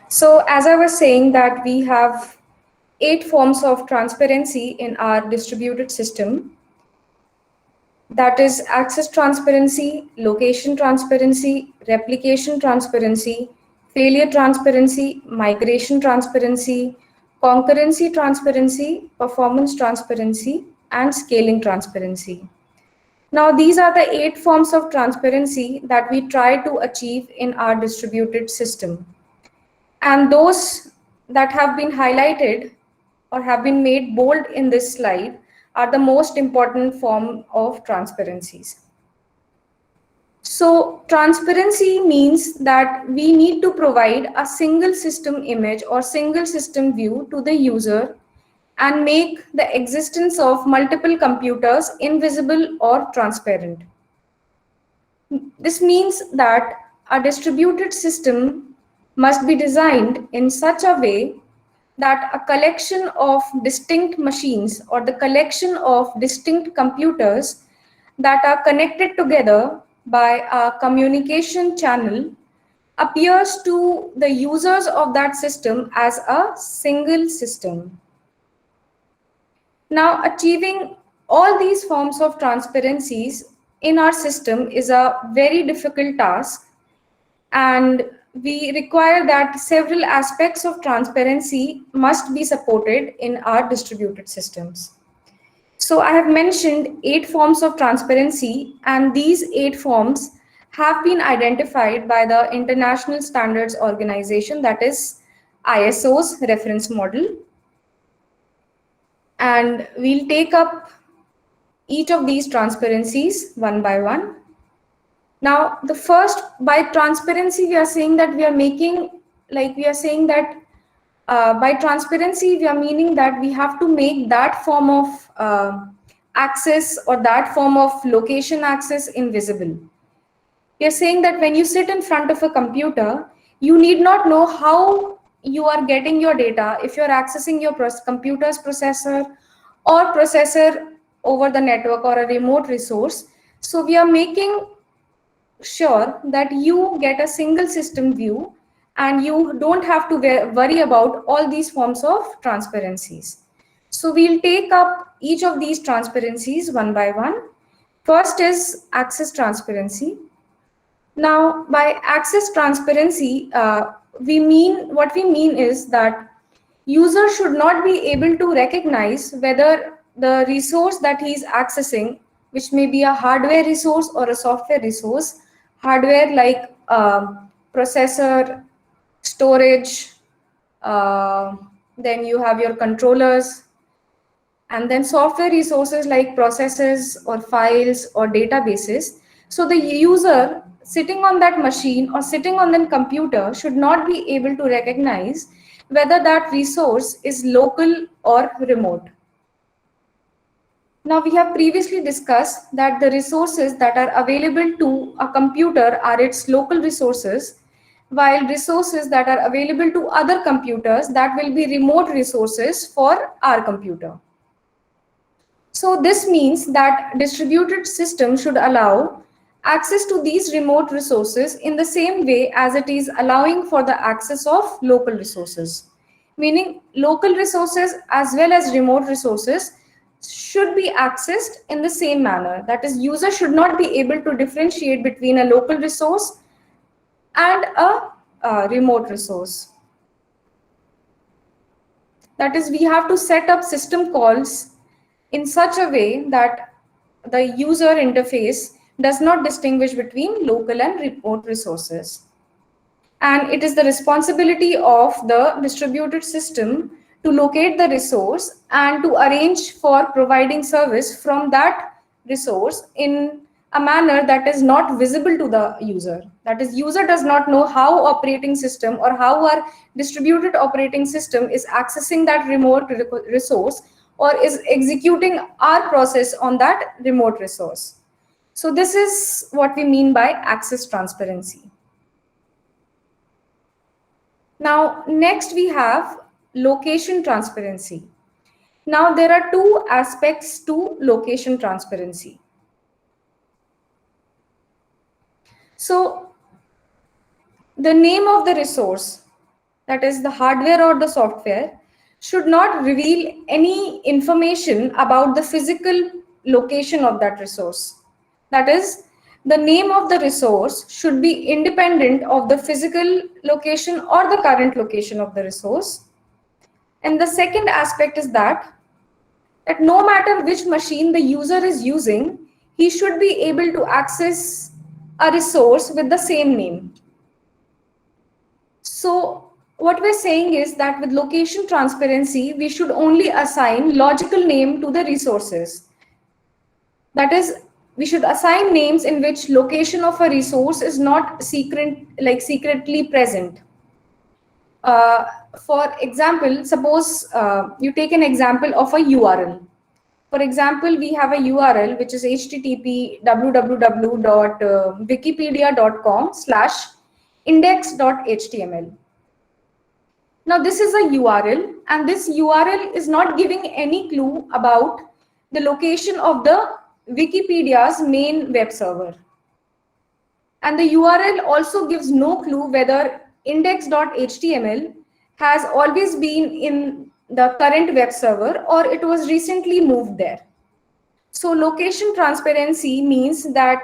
So as I was saying that we have 8 forms of transparency in our distributed system. That is access transparency, location transparency, replication transparency, failure transparency, migration transparency, concurrency transparency, performance transparency, and scaling transparency. Now, these are the 8 forms of transparency that we try to achieve in our distributed system. And those that have been highlighted or have been made bold in this slide are the most important form of transparencies. So transparency means that we need to provide a single system image or single system view to the user and make the existence of multiple computers invisible or transparent. This means that a distributed system must be designed in such a way that a collection of distinct machines or the collection of distinct computers that are connected together by a communication channel appears to the users of that system as a single system. Now, achieving all these forms of transparencies in our system is a very difficult task, and we require that several aspects of transparency must be supported in our distributed systems. So I have mentioned 8 forms of transparency, and these 8 forms have been identified by the International Standards Organization, that is ISO's reference model. And we'll take up each of these transparencies one by one. Now, the first, by transparency, we are saying that we are making, like we are saying that by transparency, we are meaning that we have to make that form of access or that form of location access invisible. We are saying that when you sit in front of a computer, you need not know how you are getting your data if you're accessing your computer's processor or processor over the network or a remote resource. So we are making sure that you get a single system view and you don't have to worry about all these forms of transparencies. So we'll take up each of these transparencies one by one. First is access transparency. Now, by access transparency, what we mean is that user should not be able to recognize whether the resource that he is accessing, which may be a hardware resource or a software resource, hardware like processor, storage, then you have your controllers, and then software resources like processes or files or databases. So the user sitting on that machine or sitting on that computer should not be able to recognize whether that resource is local or remote. Now, we have previously discussed that the resources that are available to a computer are its local resources, while resources that are available to other computers, that will be remote resources for our computer. So this means that distributed system should allow access to these remote resources in the same way as it is allowing for the access of local resources. Meaning local resources as well as remote resources should be accessed in the same manner. That is, user should not be able to differentiate between a local resource and a remote resource. That is, we have to set up system calls in such a way that the user interface does not distinguish between local and remote resources. And it is the responsibility of the distributed system to locate the resource and to arrange for providing service from that resource in a manner that is not visible to the user. That is, user does not know how operating system or how our distributed operating system is accessing that remote resource or is executing our process on that remote resource. So this is what we mean by access transparency. Now, next we have location transparency. Now, there are 2 aspects to location transparency. So, the name of the resource that is the hardware or the software, should not reveal any information about the physical location of that resource. That is, the name of the resource should be independent of the physical location or the current location of the resource. And the second aspect is that no matter which machine the user is using, he should be able to access a resource with the same name. So what we're saying is that with location transparency, we should only assign logical name to the resources. That is, we should assign names in which location of a resource is not secretly present. For example, suppose you take an example of a URL. For example, we have a URL which is http www.wikipedia.com/index.html. Now this is a URL, and this URL is not giving any clue about the location of the Wikipedia's main web server. And the URL also gives no clue whether index.html has always been in the current web server or it was recently moved there. So location transparency means that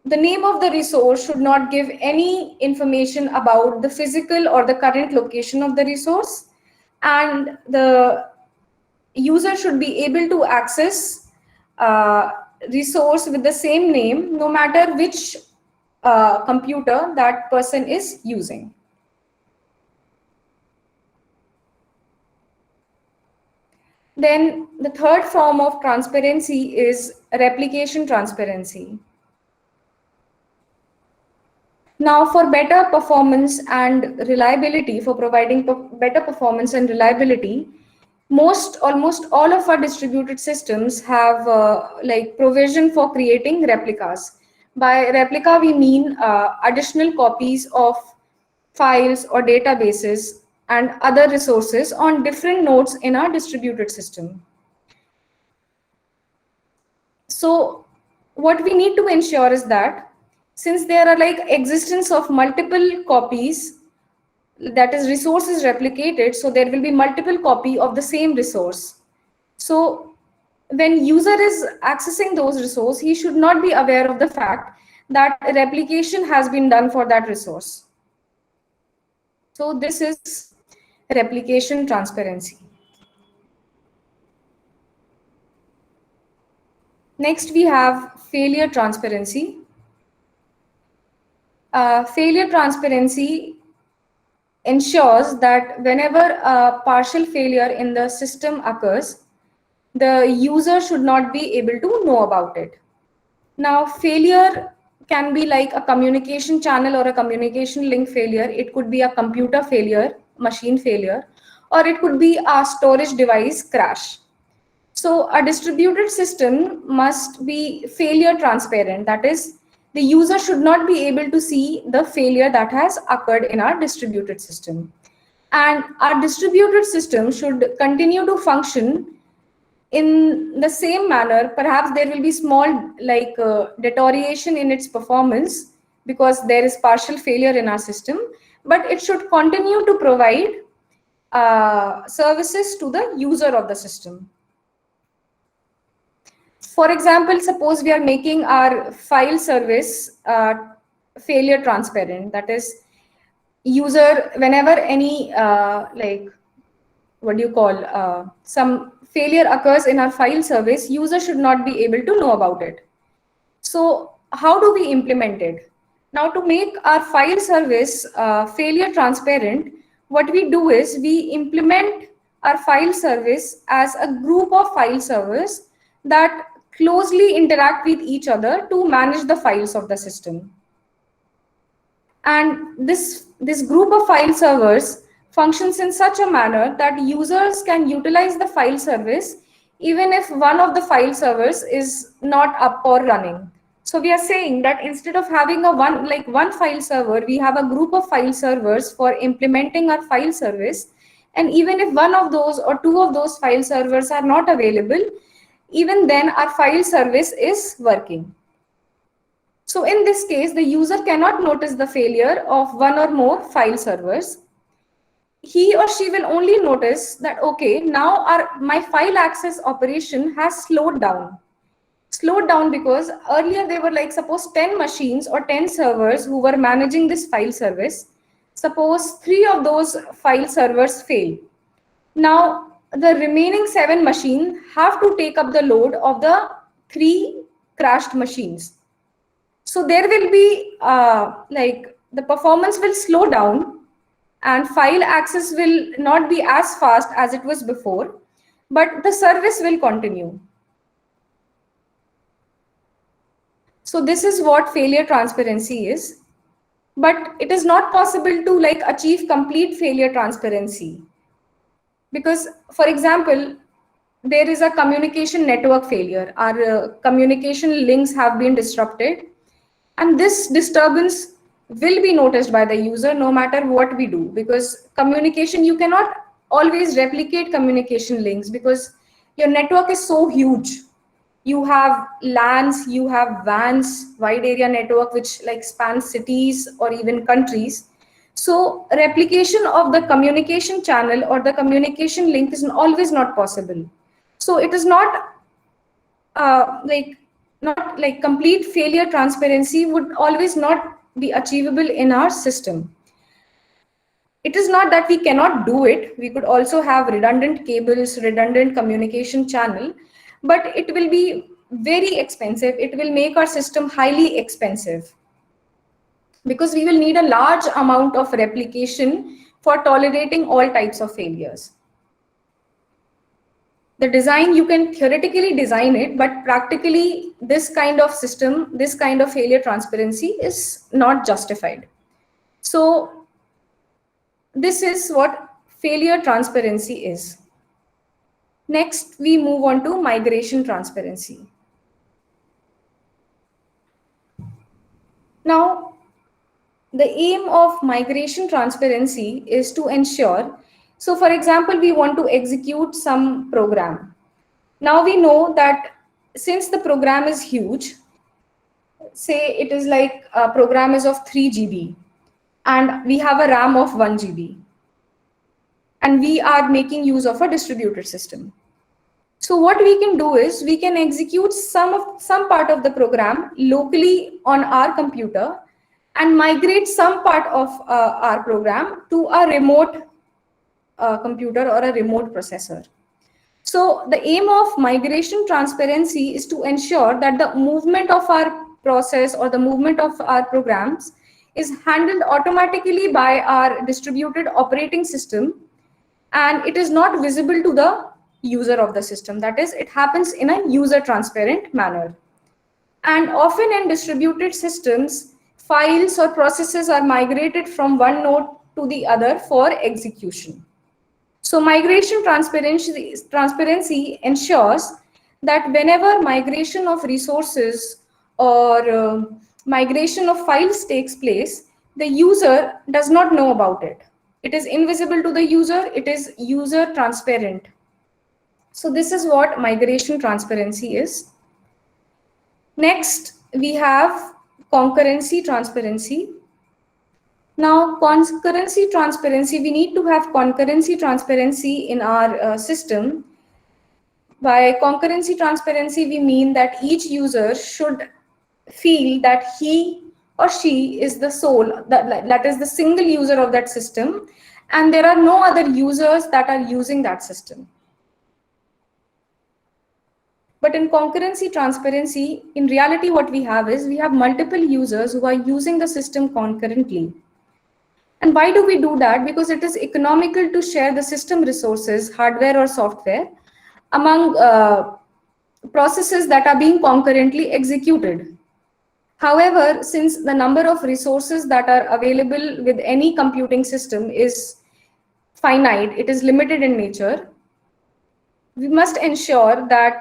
the name of the resource should not give any information about the physical or the current location of the resource, and the user should be able to access resource with the same name no matter which computer that person is using. Then the third form of transparency is replication transparency. Now, for better performance and reliability, for providing better performance and reliability, almost all of our distributed systems have provision for creating replicas. By replica, we mean additional copies of files or databases and other resources on different nodes in our distributed system. So what we need to ensure is that since there are existence of multiple copies, that is resource is replicated, so there will be multiple copy of the same resource. So when user is accessing those resource, he should not be aware of the fact that replication has been done for that resource. So this is replication transparency. Next, we have failure transparency. Failure transparency ensures that whenever a partial failure in the system occurs, the user should not be able to know about it. Now, failure can be like a communication channel or a communication link failure. It could be a computer failure, machine failure, or it could be a storage device crash. So a distributed system must be failure transparent. That is, the user should not be able to see the failure that has occurred in our distributed system. And our distributed system should continue to function in the same manner. Perhaps there will be small deterioration in its performance because there is partial failure in our system, but it should continue to provide services to the user of the system. For example, suppose we are making our file service failure transparent. That is, user, whenever any some failure occurs in our file service, user should not be able to know about it. So how do we implement it? Now, to make our file service failure transparent, what we do is we implement our file service as a group of file servers that closely interact with each other to manage the files of the system. And this group of file servers functions in such a manner that users can utilize the file service even if one of the file servers is not up or running. So we are saying that instead of having one file server, we have a group of file servers for implementing our file service. And even if one of those or two of those file servers are not available, even then our file service is working. So in this case, the user cannot notice the failure of one or more file servers. He or she will only notice that, okay, now my file access operation has slowed down. Slowed down because earlier they were like, suppose 10 machines or 10 servers who were managing this file service. Suppose 3 of those file servers fail. Now the remaining 7 machines have to take up the load of the 3 crashed machines. So there will be like the performance will slow down and file access will not be as fast as it was before, but the service will continue. So this is what failure transparency is, but it is not possible to like achieve complete failure transparency. Because, for example, there is a communication network failure. Our communication links have been disrupted, and this disturbance will be noticed by the user no matter what we do, because communication, you cannot always replicate communication links because your network is so huge. You have LANs, you have WANs, wide area network, which like spans cities or even countries. So replication of the communication channel or the communication link is always not possible. So it is not not like complete failure transparency would always not be achievable in our system. It is not that we cannot do it. We could also have redundant cables, redundant communication channel, but it will be very expensive. It will make our system highly expensive because we will need a large amount of replication for tolerating all types of failures. The design, you can theoretically design it, but practically this kind of system, this kind of failure transparency is not justified. So this is what failure transparency is. Next, we move on to migration transparency. Now, the aim of migration transparency is to ensure, so for example, we want to execute some program. Now we know that since the program is huge, say it is like a program is of 3 GB and we have a RAM of 1 GB and we are making use of a distributed system. So what we can do is we can execute some part of the program locally on our computer and migrate some part of our program to a remote computer or a remote processor. So the aim of migration transparency is to ensure that the movement of our process or the movement of our programs is handled automatically by our distributed operating system, and it is not visible to the user of the system. That is, it happens in a user transparent manner. And often in distributed systems, files or processes are migrated from one node to the other for execution. So migration transparency ensures that whenever migration of resources or migration of files takes place, the user does not know about it. It is invisible to the user, it is user transparent. So this is what migration transparency is. Next, we have concurrency transparency. Now, concurrency transparency, we need to have concurrency transparency in our system. By concurrency transparency, we mean that each user should feel that he or she is the sole, that is the single user of that system, and there are no other users that are using that system. But in concurrency transparency, in reality, what we have is we have multiple users who are using the system concurrently. And why do we do that? Because it is economical to share the system resources, hardware or software, among processes that are being concurrently executed. However, since the number of resources that are available with any computing system is finite, it is limited in nature, we must ensure that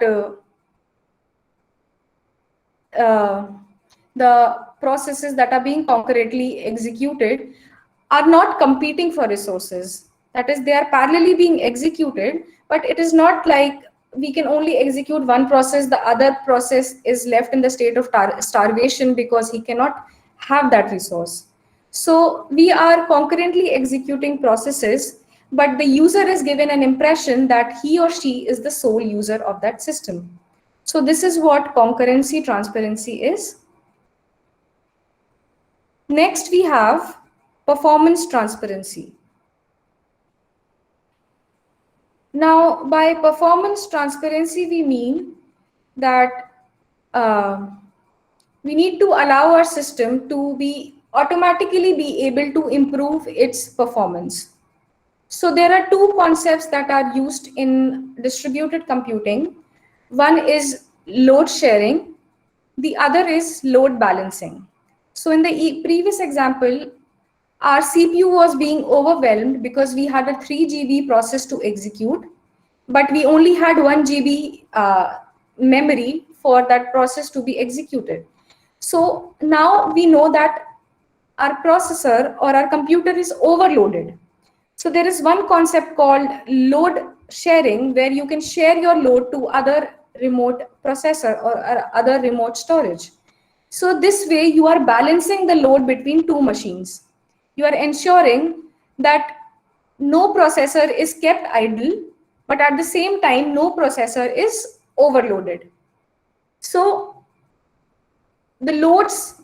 the processes that are being concurrently executed are not competing for resources. That is, they are parallelly being executed, but it is not like we can only execute one process, the other process is left in the state of starvation because he cannot have that resource. So we are concurrently executing processes, but the user is given an impression that he or she is the sole user of that system. So this is what concurrency transparency is. Next, we have performance transparency. Now, by performance transparency, we mean that we need to allow our system to automatically be able to improve its performance. So there are two concepts that are used in distributed computing. One is load sharing, the other is load balancing. So in the previous example, our CPU was being overwhelmed because we had a 3 GB process to execute, but we only had 1 GB memory for that process to be executed. So now we know that our processor or our computer is overloaded. So there is one concept called load sharing, where you can share your load to other remote processor or other remote storage. So this way you are balancing the load between two machines. You are ensuring that no processor is kept idle, but at the same time, no processor is overloaded. So the loads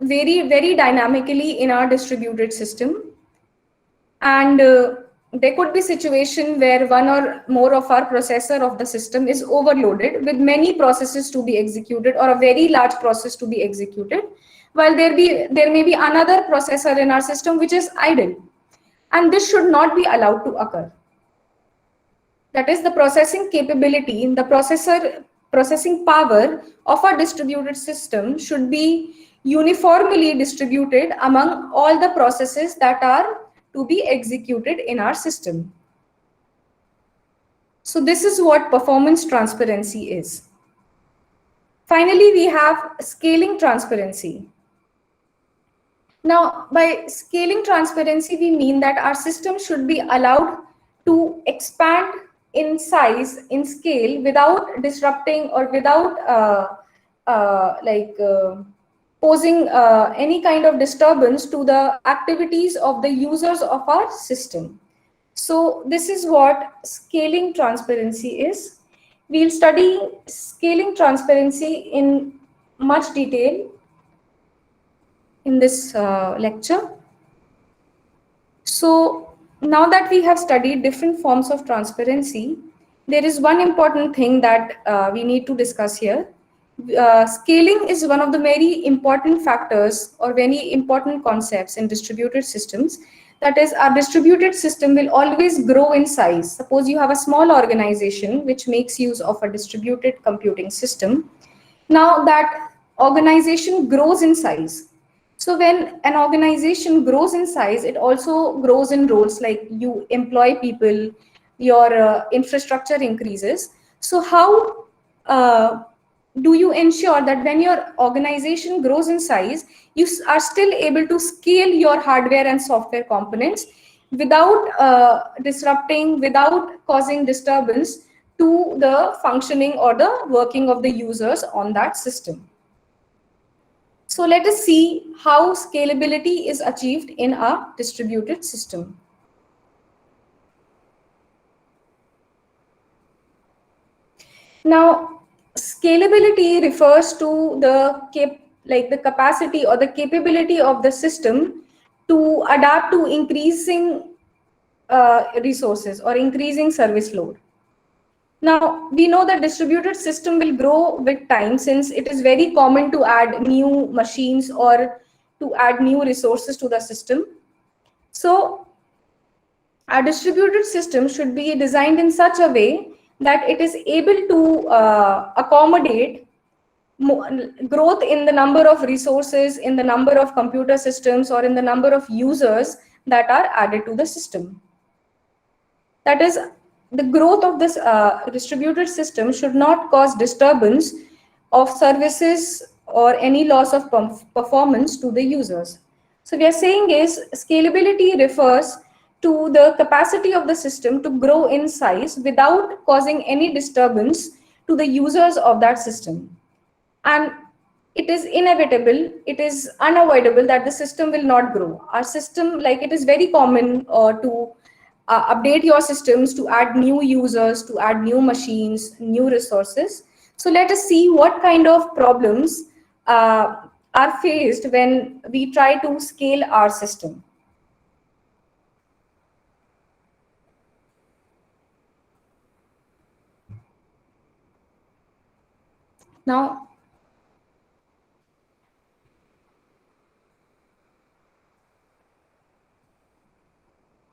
vary very dynamically in our distributed system. And there could be situation where one or more of our processor of the system is overloaded with many processes to be executed or a very large process to be executed, while there may be another processor in our system which is idle. And this should not be allowed to occur. That is, the processing capability, the processing power of our distributed system should be uniformly distributed among all the processes that are to be executed in our system. So this is what performance transparency is. Finally, we have scaling transparency. Now, by scaling transparency, we mean that our system should be allowed to expand in size, in scale, without disrupting or without posing any kind of disturbance to the activities of the users of our system. So this is what scaling transparency is. We'll study scaling transparency in much detail in this lecture. So now that we have studied different forms of transparency, there is one important thing that we need to discuss here. Scaling is one of the very important factors or very important concepts in distributed systems. That is, our distributed system will always grow in size. Suppose you have a small organization which makes use of a distributed computing system. Now that organization grows in size. So when an organization grows in size, it also grows in roles, like you employ people, your infrastructure increases. So how do you ensure that when your organization grows in size, you are still able to scale your hardware and software components without disrupting, without causing disturbance to the functioning or the working of the users on that system? So let us see how scalability is achieved in a distributed system. Now, scalability refers to the capacity or the capability of the system to adapt to increasing resources or increasing service load. Now, we know that distributed system will grow with time, since it is very common to add new machines or to add new resources to the system. So our distributed system should be designed in such a way that it is able to accommodate growth in the number of resources, in the number of computer systems, or in the number of users that are added to the system. That is, the growth of this distributed system should not cause disturbance of services or any loss of performance to the users. So we are saying is scalability refers to the capacity of the system to grow in size without causing any disturbance to the users of that system. And it is inevitable, it is unavoidable that the system will not grow. Our system, like it is very common to update your systems, to add new users, to add new machines, new resources. So let us see what kind of problems are faced when we try to scale our system.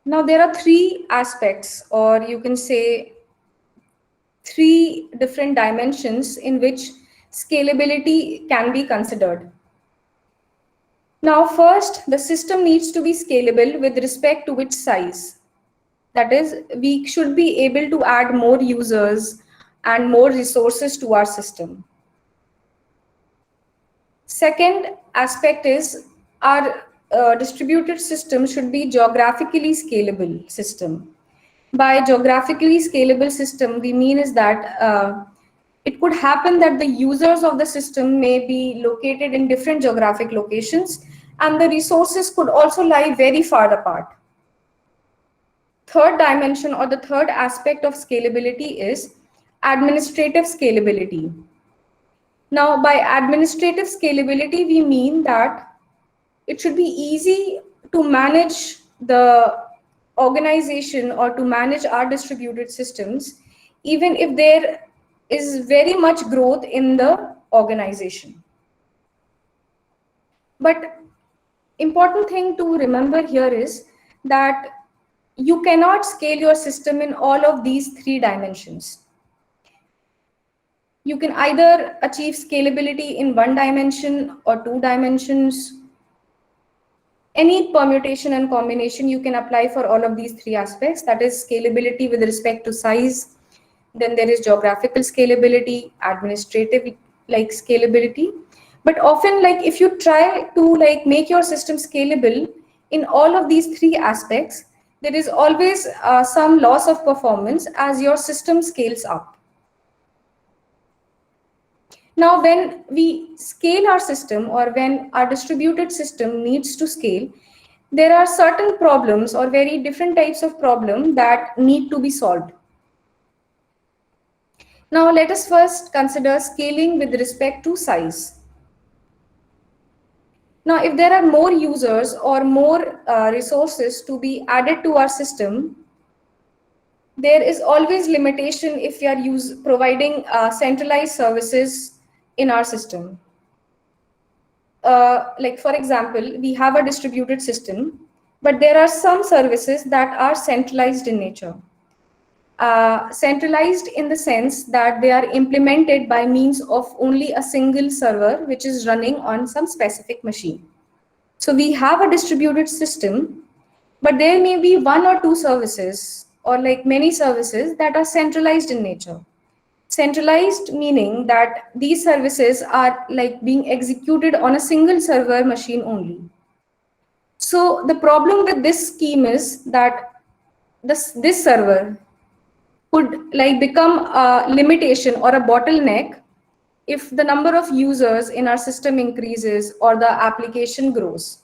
Now, there are three aspects, or you can say three different dimensions in which scalability can be considered. Now, first, the system needs to be scalable with respect to its size. That is, we should be able to add more users and more resources to our system. Second aspect is our distributed system should be geographically scalable system. By geographically scalable system, we mean is that it could happen that the users of the system may be located in different geographic locations, and the resources could also lie very far apart. Third dimension, or the third aspect of scalability, is administrative scalability. Now, by administrative scalability, we mean that it should be easy to manage the organization or to manage our distributed systems, even if there is very much growth in the organization. But important thing to remember here is that you cannot scale your system in all of these three dimensions. You can either achieve scalability in one dimension or two dimensions. Any permutation and combination you can apply for all of these three aspects. That is scalability with respect to size. Then there is geographical scalability, administrative like scalability. But often, like if you try to like make your system scalable in all of these three aspects, there is always some loss of performance as your system scales up. Now, when we scale our system, or when our distributed system needs to scale, there are certain problems or very different types of problems that need to be solved. Now, let us first consider scaling with respect to size. Now, if there are more users or more resources to be added to our system, there is always limitation if we are providing centralized services in our system. Like for example, we have a distributed system, but there are some services that are centralized in nature. Centralized in the sense that they are implemented by means of only a single server, which is running on some specific machine. So we have a distributed system, but there may be one or two services, or like many services that are centralized in nature. Centralized meaning that these services are like being executed on a single server machine only. So the problem with this scheme is that this server could like become a limitation or a bottleneck if the number of users in our system increases or the application grows.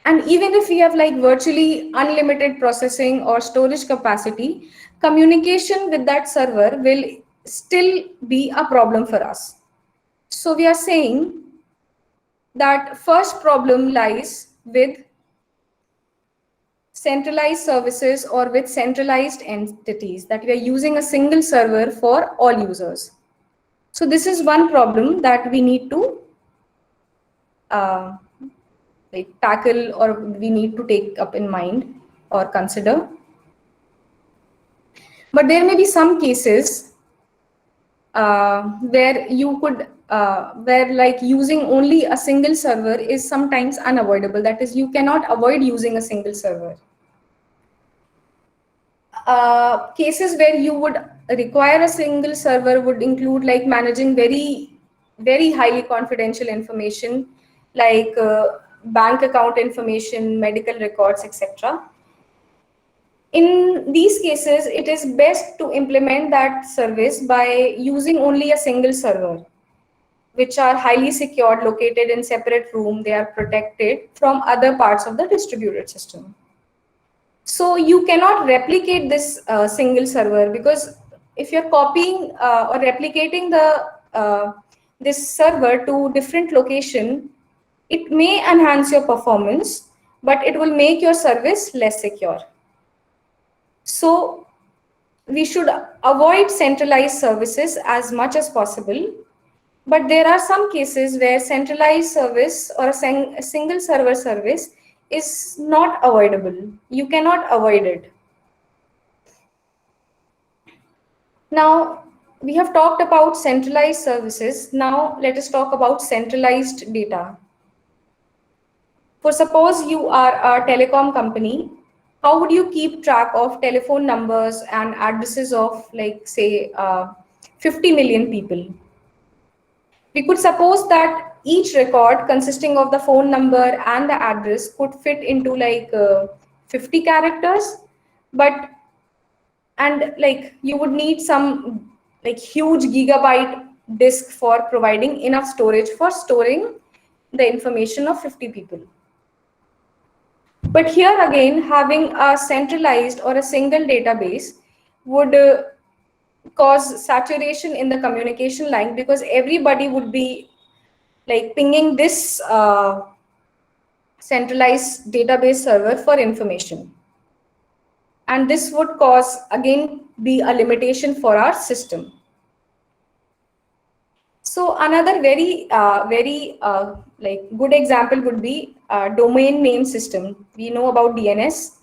And even if we have like virtually unlimited processing or storage capacity, communication with that server will still be a problem for us. So we are saying that first problem lies with centralized services or with centralized entities, that we are using a single server for all users. So this is one problem that we need to tackle, or we need to take up in mind or consider. But there may be some cases where you could where like using only a single server is sometimes unavoidable. That is, you cannot avoid using a single server. Cases where you would require a single server would include like managing very highly confidential information, like bank account information, medical records, etc. In these cases, it is best to implement that service by using only a single server, which are highly secured, located in separate room. They are protected from other parts of the distributed system. So you cannot replicate this single server, because if you're copying or replicating this server to different location, it may enhance your performance, but it will make your service less secure. So we should avoid centralized services as much as possible. But there are some cases where centralized service or a single server service is not avoidable. You cannot avoid it. Now, we have talked about centralized services. Now, let us talk about centralized data. For suppose you are a telecom company, how would you keep track of telephone numbers and addresses of, like, say, 50 million people? We could suppose that each record consisting of the phone number and the address could fit into like 50 characters, but and like you would need some like huge gigabyte disk for providing enough storage for storing the information of 50 people. But here again, having a centralized or a single database would cause saturation in the communication line, because everybody would be like pinging this centralized database server for information. And this would cause, again, be a limitation for our system. So another very like good example would be domain name system. We know about DNS,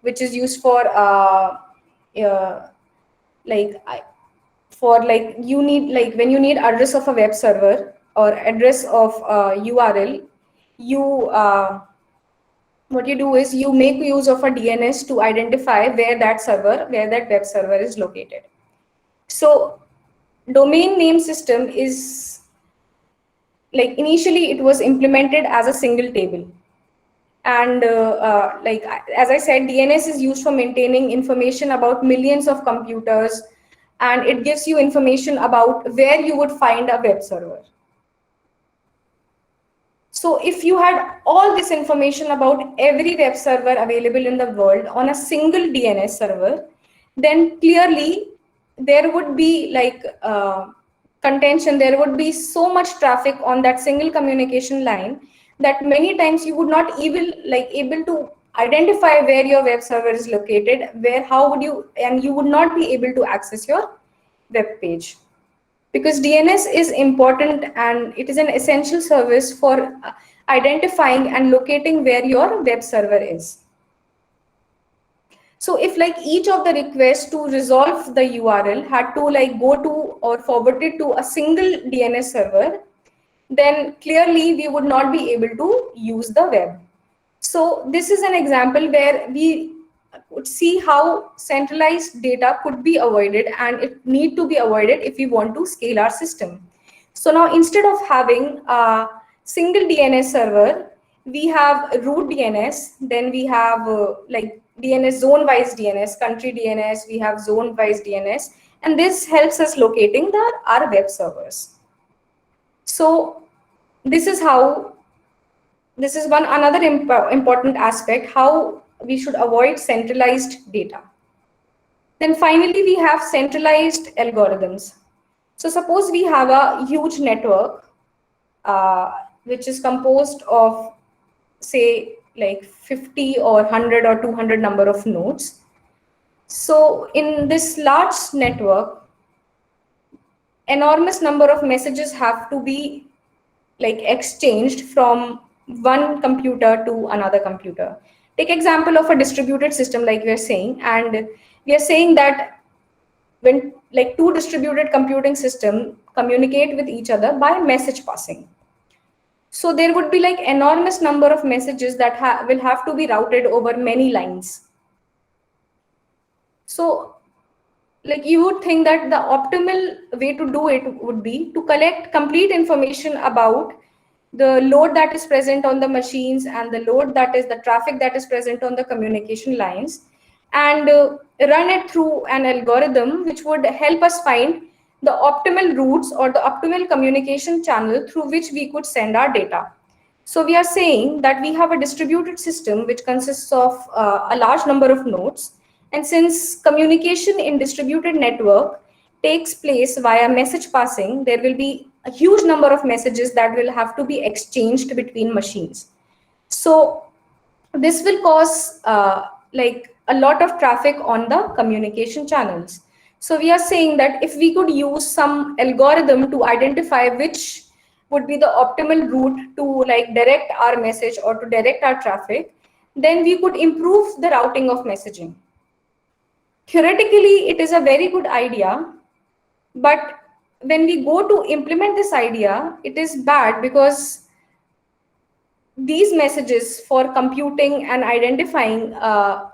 which is used for like for like you need, like when you need address of a web server or address of URL, you what you do is you make use of a DNS to identify where that web server is located. So domain name system is like initially it was implemented as a single table. And like as I said, DNS is used for maintaining information about millions of computers, and it gives you information about where you would find a web server. So if you had all this information about every web server available in the world on a single DNS server, then clearly there would be like contention, there would be so much traffic on that single communication line that many times you would not even like able to identify where your web server is located, how would you, and you would not be able to access your web page. Because DNS is important and it is an essential service for identifying and locating where your web server is. So if like each of the requests to resolve the URL had to like go to or forward it to a single DNS server, then clearly we would not be able to use the web. So this is an example where we would see how centralized data could be avoided, and it need to be avoided if we want to scale our system. So now instead of having a single DNS server, we have root DNS, then we have like DNS, zone-wise DNS, country DNS, we have zone-wise DNS, and this helps us locating our web servers. So this is one another important aspect, how we should avoid centralized data. Then finally, we have centralized algorithms. So suppose we have a huge network, which is composed of, say, like 50 or 100 or 200 number of nodes. So in this large network, enormous number of messages have to be like exchanged from one computer to another computer. Take example of a distributed system, like we are saying, and we are saying that when like two distributed computing system communicate with each other by message passing. So there would be like enormous number of messages that will have to be routed over many lines. So like you would think that the optimal way to do it would be to collect complete information about the load that is present on the machines and the load that is the traffic that is present on the communication lines, and run it through an algorithm which would help us find the optimal routes or the optimal communication channel through which we could send our data. So we are saying that we have a distributed system which consists of a large number of nodes. And since communication in distributed network takes place via message passing, there will be a huge number of messages that will have to be exchanged between machines. So this will cause like a lot of traffic on the communication channels. So we are saying that if we could use some algorithm to identify which would be the optimal route to like direct our message or to direct our traffic, then we could improve the routing of messaging. Theoretically, it is a very good idea, but when we go to implement this idea, it is bad because these messages for computing and identifying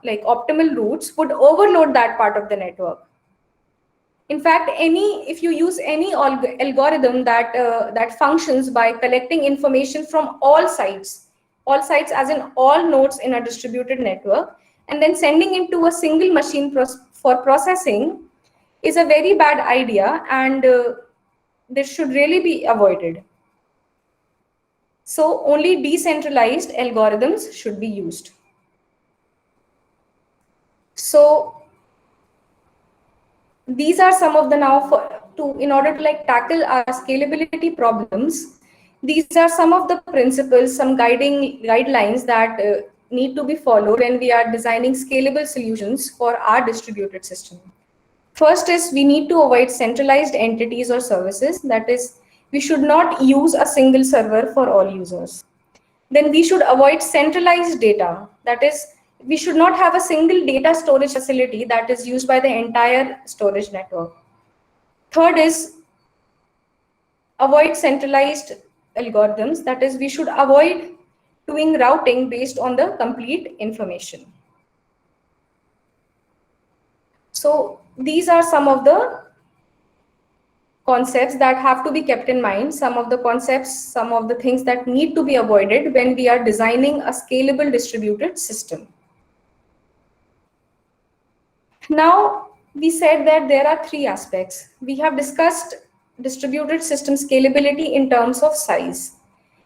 like optimal routes would overload that part of the network. In fact, if you use any algorithm that functions by collecting information from all sites as in all nodes in a distributed network, and then sending it to a single machine for processing, is a very bad idea, and this should really be avoided. So only decentralized algorithms should be used. So these are some of the in order to like tackle our scalability problems, these are some of the principles, some guidelines that need to be followed when we are designing scalable solutions for our distributed system. First is we need to avoid centralized entities or services. That is, we should not use a single server for all users. Then we should avoid centralized data. That is, we should not have a single data storage facility that is used by the entire storage network. Third is avoid centralized algorithms. That is, we should avoid doing routing based on the complete information. So these are some of the concepts that have to be kept in mind, some of the concepts, some of the things that need to be avoided when we are designing a scalable distributed system. Now, we said that there are three aspects. We have discussed distributed system scalability in terms of size.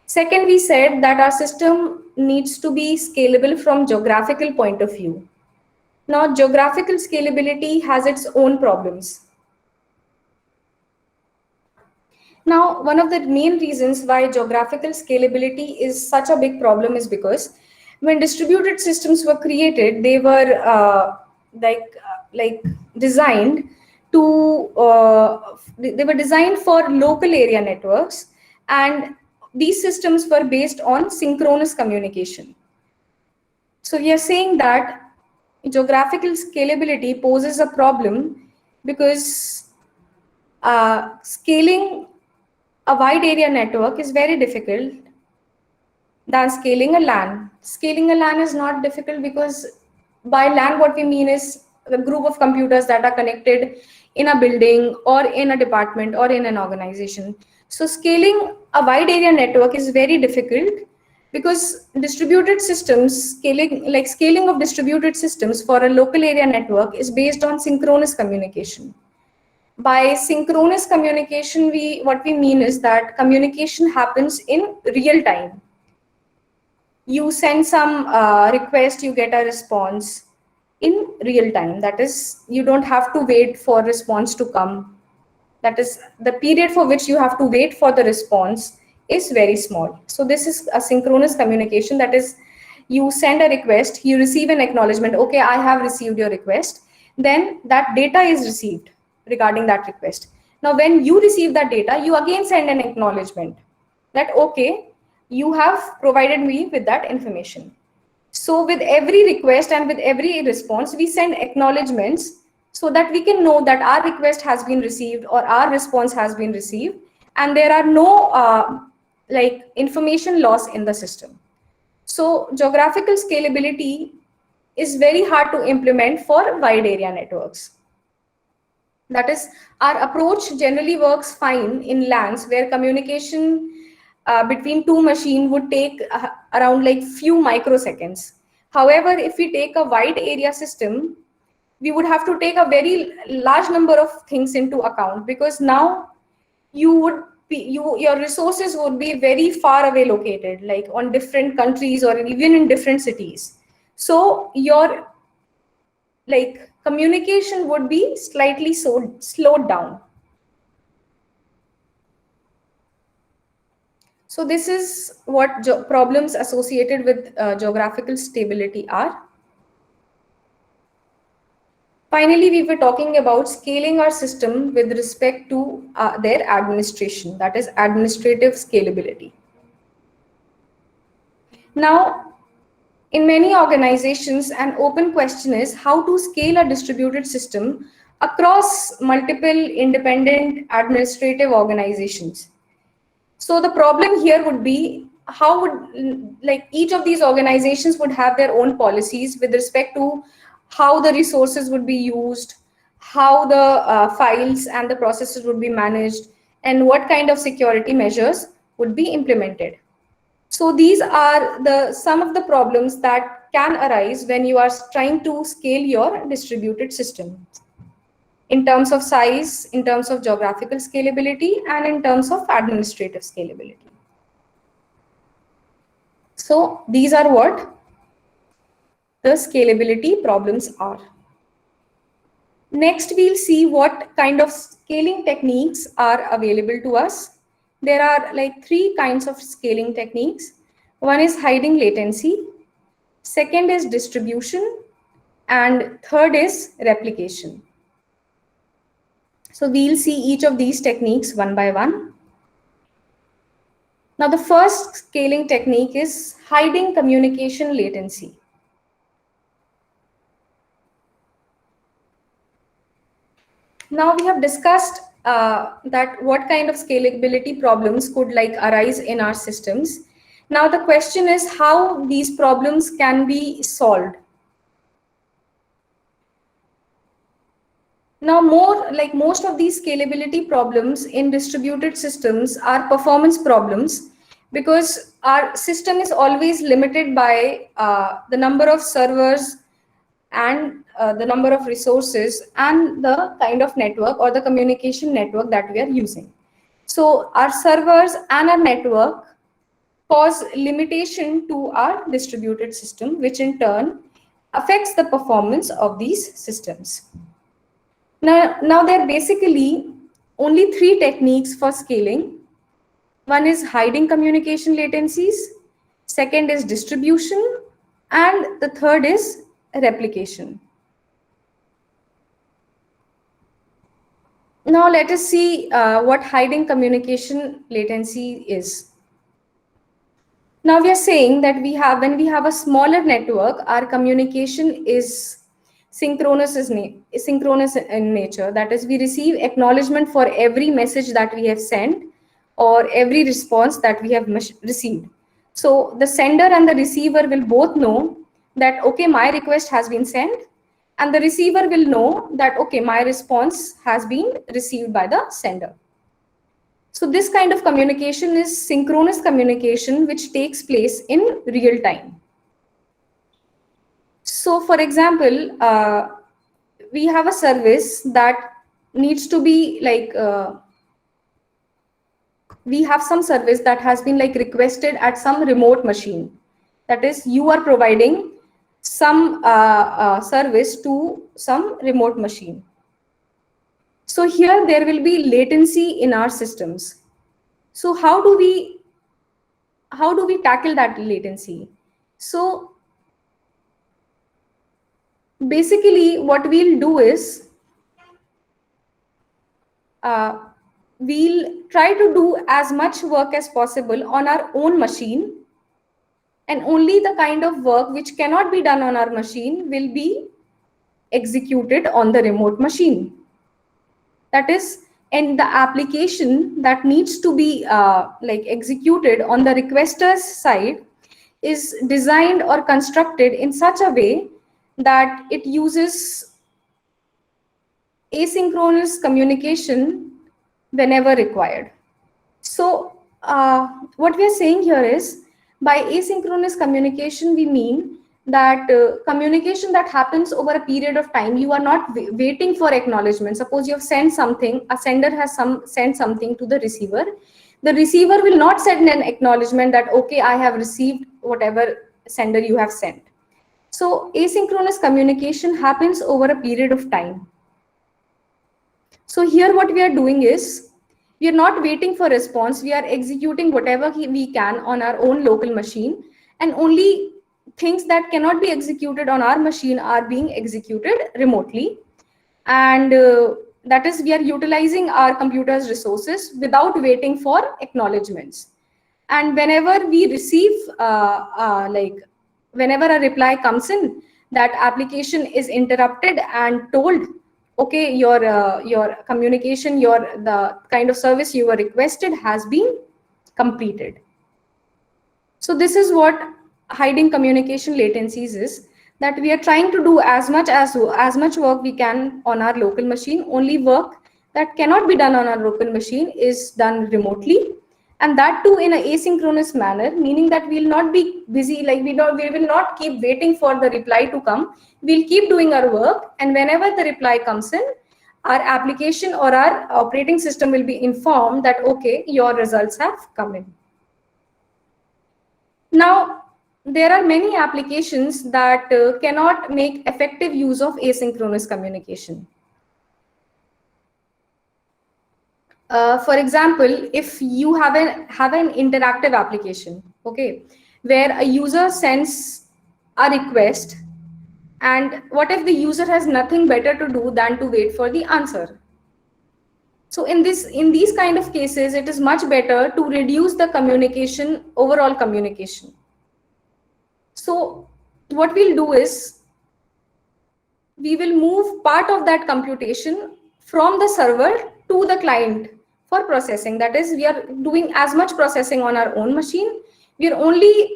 Second, we said that our system needs to be scalable from geographical point of view. Now, geographical scalability has its own problems. Now, one of the main reasons why geographical scalability is such a big problem is because when distributed systems were created, they were designed to they were designed for local area networks, and these systems were based on synchronous communication. So we are saying that geographical scalability poses a problem because scaling a wide area network is very difficult than scaling a LAN. Scaling a LAN is not difficult because by LAN what we mean is the group of computers that are connected in a building or in a department or in an organization. So scaling a wide area network is very difficult because distributed systems, scaling of distributed systems for a local area network is based on synchronous communication. By synchronous communication, what we mean is that communication happens in real time. You send some request, you get a response in real time. That is, you don't have to wait for response to come. That is, the period for which you have to wait for the response is very small. So this is a synchronous communication. That is, you send a request, you receive an acknowledgement. Okay, I have received your request. Then that data is received regarding that request. Now, when you receive that data, you again send an acknowledgement that, okay, you have provided me with that information. So with every request and with every response, we send acknowledgements so that we can know that our request has been received or our response has been received, and there are no information loss in the system. So geographical scalability is very hard to implement for wide area networks. That is, our approach generally works fine in LANs where communication between two machines would take around like few microseconds. However, if we take a wide area system, we would have to take a very large number of things into account, because now you would be, your resources would be very far away located, like on different countries or even in different cities. So your like communication would be slightly slowed down. So this is what problems associated with geographical stability are. Finally, we were talking about scaling our system with respect to their administration, that is administrative scalability. Now, in many organizations, an open question is how to scale a distributed system across multiple independent administrative organizations. So the problem here would be how would, like, each of these organizations would have their own policies with respect to how the resources would be used, how the files and the processes would be managed, and what kind of security measures would be implemented. So these are some of the problems that can arise when you are trying to scale your distributed system in terms of size, in terms of geographical scalability, and in terms of administrative scalability. So these are what the scalability problems are. Next, we'll see what kind of scaling techniques are available to us. There are like three kinds of scaling techniques. One is hiding latency, second is distribution, and third is replication. So we'll see each of these techniques one by one. Now, the first scaling technique is hiding communication latency. Now we have discussed that what kind of scalability problems could like arise in our systems. Now the question is how these problems can be solved. Now most of these scalability problems in distributed systems are performance problems, because our system is always limited by the number of servers and the number of resources and the kind of network or the communication network that we are using. So our servers and our network cause limitation to our distributed system, which in turn affects the performance of these systems. Now there are basically only three techniques for scaling. One is hiding communication latencies, second is distribution, and the third is replication. Now let us see what hiding communication latency is. Now we are saying that when we have a smaller network, our communication is synchronous in nature. That is, we receive acknowledgement for every message that we have sent or every response that we have received. So the sender and the receiver will both know that, okay, my request has been sent, and the receiver will know that, okay, my response has been received by the sender. So this kind of communication is synchronous communication, which takes place in real time. So for example, we have a service that needs to be like, we have some service that has been like requested at some remote machine. That is, you are providing some service to some remote machine. So here there will be latency in our systems. So how do we tackle that latency? So basically what we'll do is we'll try to do as much work as possible on our own machine, and only the kind of work which cannot be done on our machine will be executed on the remote machine. That is, and the application that needs to be like executed on the requester's side is designed or constructed in such a way that it uses asynchronous communication whenever required. So what we are saying here is, by asynchronous communication, we mean that communication that happens over a period of time. You are not waiting for acknowledgement. Suppose you have sent something, a sender has sent something to the receiver. The receiver will not send an acknowledgement that, okay, I have received whatever sender you have sent. So asynchronous communication happens over a period of time. So here what we are doing is, we are not waiting for response. We are executing whatever we can on our own local machine, and only things that cannot be executed on our machine are being executed remotely. And that is, we are utilizing our computer's resources without waiting for acknowledgements. And whenever we receive, whenever a reply comes in, that application is interrupted and told, okay, your communication, the kind of service you were requested has been completed. So this is what hiding communication latencies is, that we are trying to do as much work we can on our local machine. Only work that cannot be done on our local machine is done remotely, and that too in an asynchronous manner, meaning that we'll not be busy, like we will not keep waiting for the reply to come. We'll keep doing our work, and whenever the reply comes in, our application or our operating system will be informed that, okay, your results have come in. Now, there are many applications that cannot make effective use of asynchronous communication. For example, if you have an interactive application, okay, where a user sends a request, and what if the user has nothing better to do than to wait for the answer? So in these kind of cases, it is much better to reduce the overall communication. So what we'll do is, we will move part of that computation from the server to the client for processing. That is, we are doing as much processing on our own machine. We are only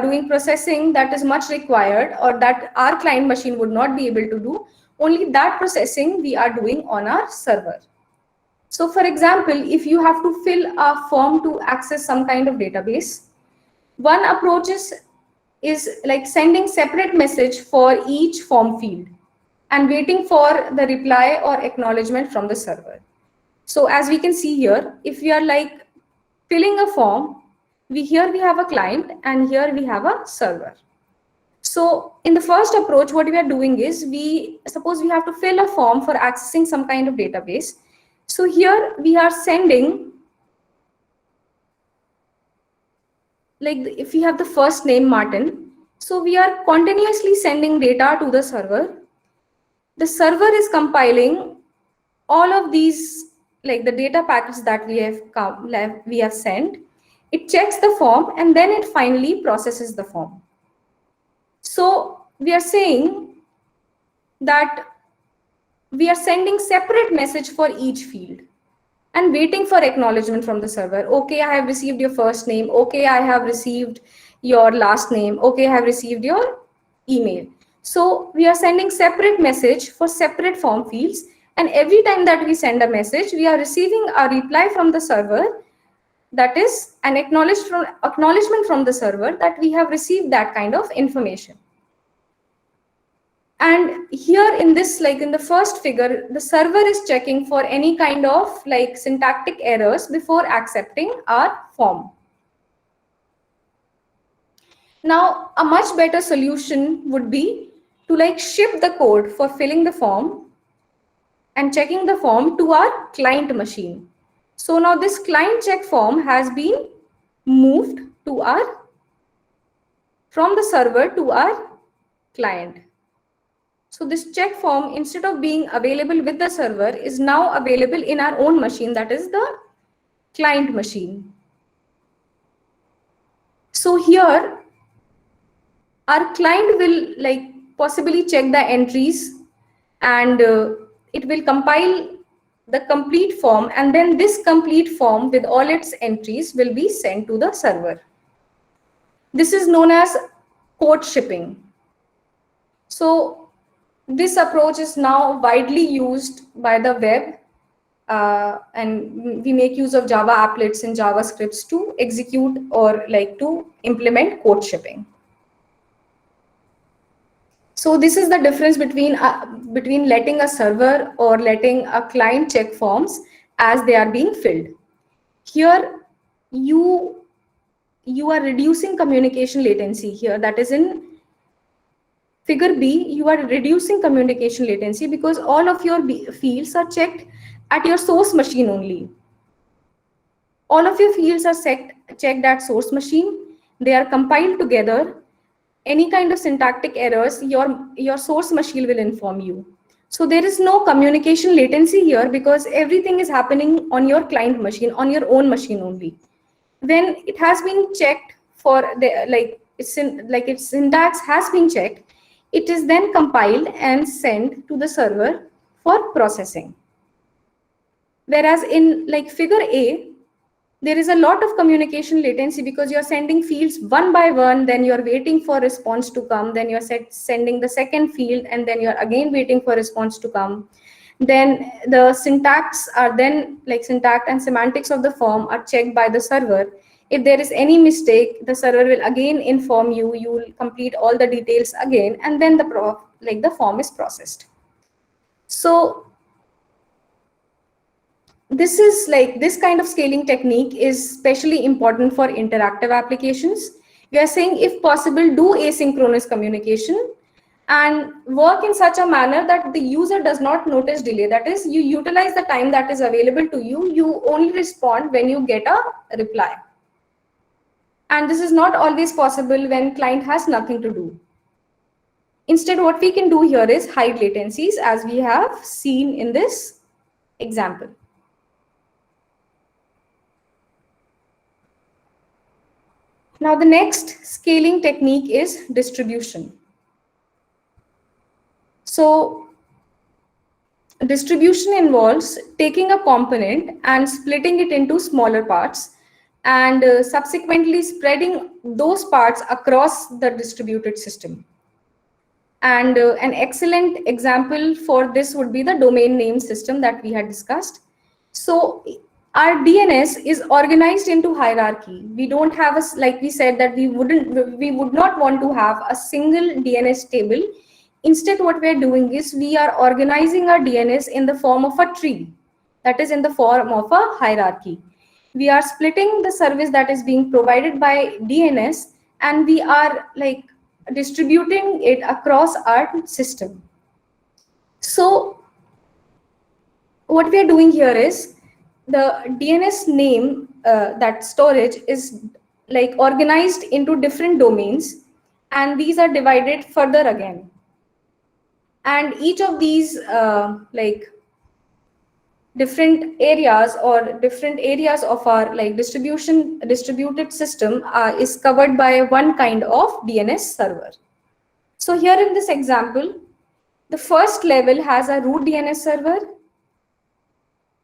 doing processing that is much required, or that our client machine would not be able to do. Only that processing we are doing on our server. So for example, if you have to fill a form to access some kind of database, one approach is like sending separate message for each form field and waiting for the reply or acknowledgement from the server. So as we can see here, if we are like filling a form, here we have a client and here we have a server. So in the first approach, what we are doing is, suppose we have to fill a form for accessing some kind of database. So here we are sending, like if we have the first name Martin, so we are continuously sending data to the server. The server is compiling all of these, like the data packets that we have sent. It checks the form and then it finally processes the form. So we are saying that we are sending separate message for each field and waiting for acknowledgement from the server. Okay, I have received your first name. Okay, I have received your last name. Okay, I have received your email. So we are sending separate message for separate form fields. And every time that we send a message, we are receiving a reply from the server, that is an acknowledgement from the server that we have received that kind of information. And here in this, like in the first figure, the server is checking for any kind of like syntactic errors before accepting our form. Now, a much better solution would be to like ship the code for filling the form and checking the form to our client machine. So now this client check form has been moved to from the server to our client. So this check form, instead of being available with the server, is now available in our own machine, that is the client machine. So here, our client will like possibly check the entries, and it will compile the complete form, and then this complete form with all its entries will be sent to the server. This is known as code shipping. So this approach is now widely used by the web and we make use of Java applets and JavaScripts to execute or like to implement code shipping. So this is the difference between letting a server or letting a client check forms as they are being filled. Here you are reducing communication latency here. That is in figure B, you are reducing communication latency because all of your fields are checked at your source machine only. All of your fields are checked at source machine. They are compiled together. Any kind of syntactic errors, your source machine will inform you. So there is no communication latency here because everything is happening on your client machine, on your own machine only. When it has been checked for its syntax has been checked, it is then compiled and sent to the server for processing. Whereas in like figure A, there is a lot of communication latency because you're sending fields one by one, then you're waiting for response to come, then you're sending the second field, and then you're again waiting for response to come. Then the syntax are then like syntax and semantics of the form are checked by the server. If there is any mistake, the server will again inform you, you will complete all the details again, and then the form is processed. So this kind of scaling technique is especially important for interactive applications. We are saying if possible, do asynchronous communication and work in such a manner that the user does not notice delay. That is, you utilize the time that is available to you. You only respond when you get a reply. And this is not always possible when client has nothing to do. Instead, what we can do here is hide latencies as we have seen in this example. Now, the next scaling technique is distribution. So, distribution involves taking a component and splitting it into smaller parts and subsequently spreading those parts across the distributed system. And an excellent example for this would be the domain name system that we had discussed. So our DNS is organized into hierarchy. We don't have a, like we said that we would not want to have a single DNS table. Instead, what we're doing is we are organizing our DNS in the form of a tree, that is in the form of a hierarchy. We are splitting the service that is being provided by DNS and we are like distributing it across our system. So what we are doing here is the DNS name, that storage is like organized into different domains and these are divided further again. And each of these different areas or different areas of our like distributed system is covered by one kind of DNS server. So here in this example, the first level has a root DNS server.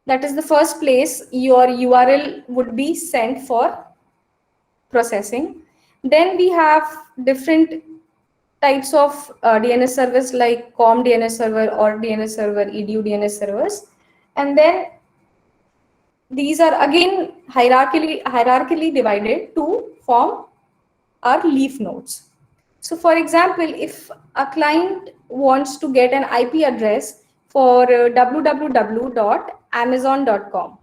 That is the first place your URL would be sent for processing. Then we have different types of DNS servers like COM DNS server or DNS server, edu DNS servers. And then these are again hierarchically divided to form our leaf nodes. So for example, if a client wants to get an IP address for www.amazon.com.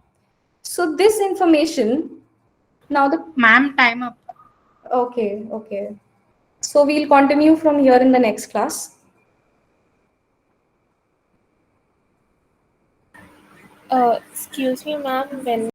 So this information, now the Ma'am, time up. Okay. So we'll continue from here in the next class. Excuse me, ma'am, when